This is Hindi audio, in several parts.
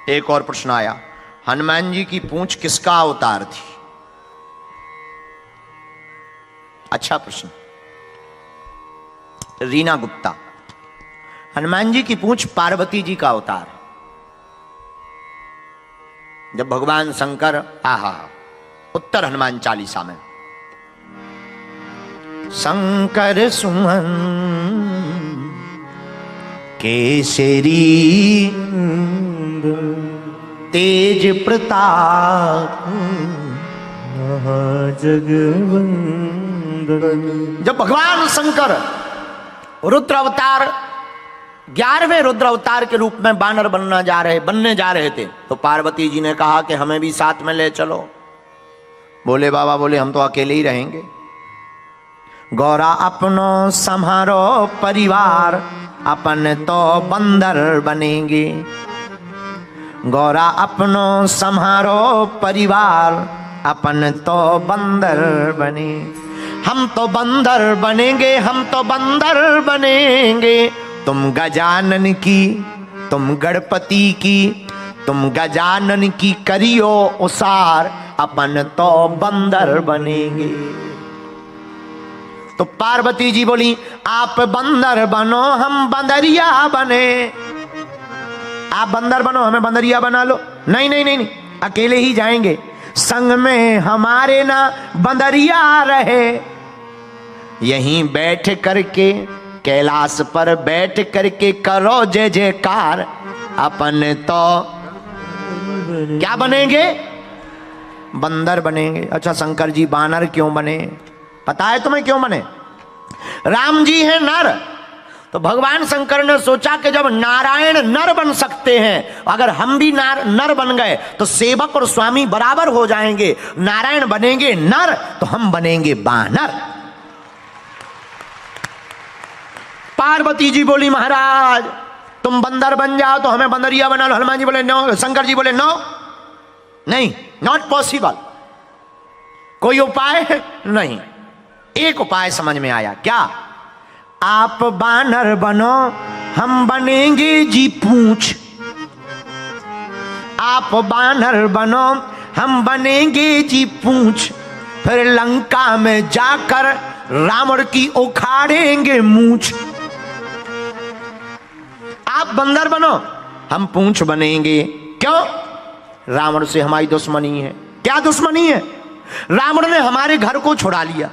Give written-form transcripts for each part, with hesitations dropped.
एक और प्रश्न आया, हनुमान जी की पूंछ किसका अवतार थी? अच्छा प्रश्न। रीना गुप्ता, हनुमान जी की पूंछ पार्वती जी का अवतार। जब भगवान शंकर, आहा, उत्तर हनुमान चालीसा में, शंकर सुमन केसरी तेज प्रताप जगवंदन। जब भगवान शंकर रुद्र अवतार 11वें रुद्र अवतार के रूप में बानर बनने जा रहे थे, तो पार्वती जी ने कहा कि हमें भी साथ में ले चलो। बोले बाबा, बोले हम तो अकेले ही रहेंगे। गौरा अपनो संहारो परिवार, अपन तो बंदर बनेंगे। गौरा अपनो संहारो परिवार, अपन तो बंदर बने। हम तो बंदर बनेंगे, हम तो बंदर बनेंगे। तुम गजानन की, तुम गणपति की, तुम गजानन की करियो उसार, अपन तो बंदर बनेंगे। तो पार्वती जी बोली, आप बंदर बनो, हम बंदरिया बने। आप बंदर बनो, हमें बंदरिया बना लो। नहीं नहीं नहीं, नहीं, अकेले ही जाएंगे, संग में हमारे ना बंदरिया रहे। यहीं बैठ करके, कैलाश पर बैठ करके करो जय जयकार, अपन तो क्या बनेंगे? बंदर बनेंगे। अच्छा शंकर जी बानर क्यों बने? पता है तुम्हें क्यों बने? राम जी हैं नर, तो भगवान शंकर ने सोचा कि जब नारायण नर बन सकते हैं, अगर हम भी नर बन गए तो सेवक और स्वामी बराबर हो जाएंगे। नारायण बनेंगे नर तो हम बनेंगे बानर। पार्वती जी बोली, महाराज तुम बंदर बन जाओ तो हमें बंदरिया बना लो। हनुमान जी बोले नो, शंकर जी बोले नो, नहीं, नॉट पॉसिबल। कोई उपाय नहीं। एक उपाय समझ में आया, क्या? आप बानर बनो, हम बनेंगे जी पूंछ। आप बानर बनो, हम बनेंगे जी पूंछ। फिर लंका में जाकर रावण की उखाड़ेंगे मूंछ। आप बंदर बनो, हम पूंछ बनेंगे। क्यों? रावण से हमारी दुश्मनी है। क्या दुश्मनी है? रावण ने हमारे घर को छुड़ा लिया।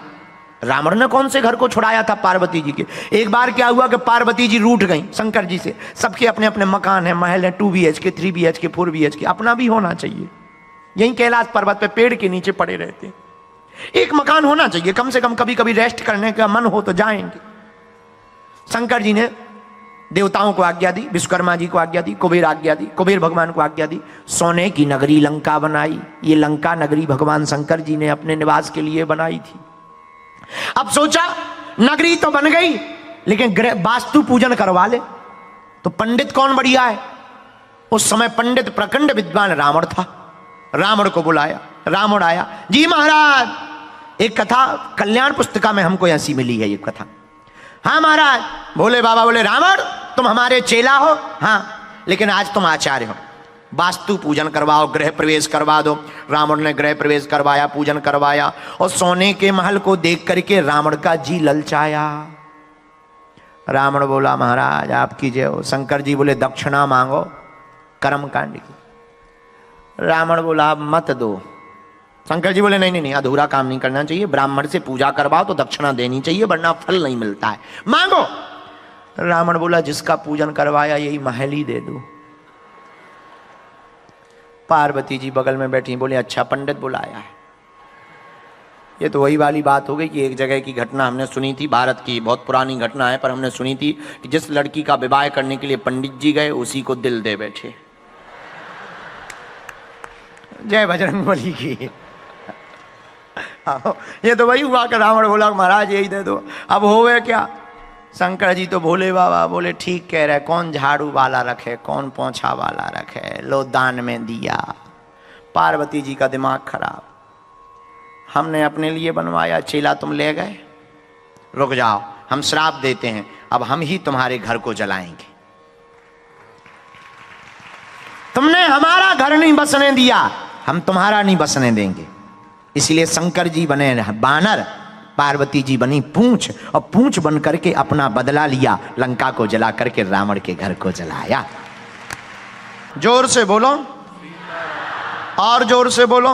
रावण ने कौन से घर को छुड़ाया था? पार्वती जी के। एक बार क्या हुआ कि पार्वती जी रूठ गई शंकर जी से। सबके अपने अपने मकान है, महल है, 2 BHK, 3 BHK, 4 BHK, अपना भी होना चाहिए। यहीं कैलाश पर्वत पे पेड़ के नीचे पड़े रहते। एक मकान होना चाहिए कम से कम, कभी कभी रेस्ट करने का मन हो तो जाएंगे। शंकर जी ने देवताओं को आज्ञा दी, विश्वकर्मा जी को आज्ञा दी, कुबेर आज्ञा दी, कुबेर भगवान को आज्ञा दी, सोने की नगरी लंका बनाई। ये लंका नगरी भगवान शंकर जी ने अपने निवास के लिए बनाई थी। अब सोचा नगरी तो बन गई, लेकिन वास्तु पूजन करवा ले। तो पंडित कौन बढ़िया है? उस समय पंडित प्रखंड विद्वान रावण था। रावण को बुलाया, रावण आया। जी महाराज, एक कथा कल्याण पुस्तिका में हमको ऐसी मिली है ये कथा। हाँ महाराज। बोले बाबा, बोले रावण तुम हमारे चेला हो, हाँ, लेकिन आज तुम आचार्य हो। वास्तु पूजन करवाओ, गृह प्रवेश करवा दो। रावण ने गृह प्रवेश करवाया, पूजन करवाया, और सोने के महल को देख करके रावण का जी ललचाया। रावण बोला, महाराज आपकी जय हो। शंकर जी बोले, दक्षिणा मांगो कर्म कांड की। रावण बोला, अब मत दो। शंकर जी बोले, नहीं नहीं नहीं, अधूरा काम नहीं करना चाहिए। ब्राह्मण से पूजा करवाओ तो दक्षिणा देनी चाहिए, वरना फल नहीं मिलता है, मांगो। रावण बोला, जिसका पूजन करवाया यही महल ही दे दो। पार्वती जी बगल में बैठी, बोले, अच्छा पंडित बुलाया है। ये तो वही वाली बात हो गई कि एक जगह की घटना हमने सुनी थी, भारत की बहुत पुरानी घटना है, पर हमने सुनी थी कि जिस लड़की का विवाह करने के लिए पंडित जी गए, उसी को दिल दे बैठे। जय बजरंगबली की। ये तो वही हुआ कि रावण बोला, महाराज यही दे दो। अब होवे क्या? शंकर जी तो भोले बाबा बोले, ठीक कह रहे, कौन झाड़ू वाला रखे, कौन पोंछा वाला रखे, लो दान में दिया। पार्वती जी का दिमाग खराब, हमने अपने लिए बनवाया, चेला तुम ले गए, रुक जाओ, हम श्राप देते हैं, अब हम ही तुम्हारे घर को जलाएंगे। तुमने हमारा घर नहीं बसने दिया, हम तुम्हारा नहीं बसने देंगे। इसलिए शंकर जी बने बानर, पार्वती जी बनी पूंछ, और पूंछ बन करके अपना बदला लिया, लंका को जला करके रावण के घर को जलाया। जोर से बोलो, और जोर से बोलो।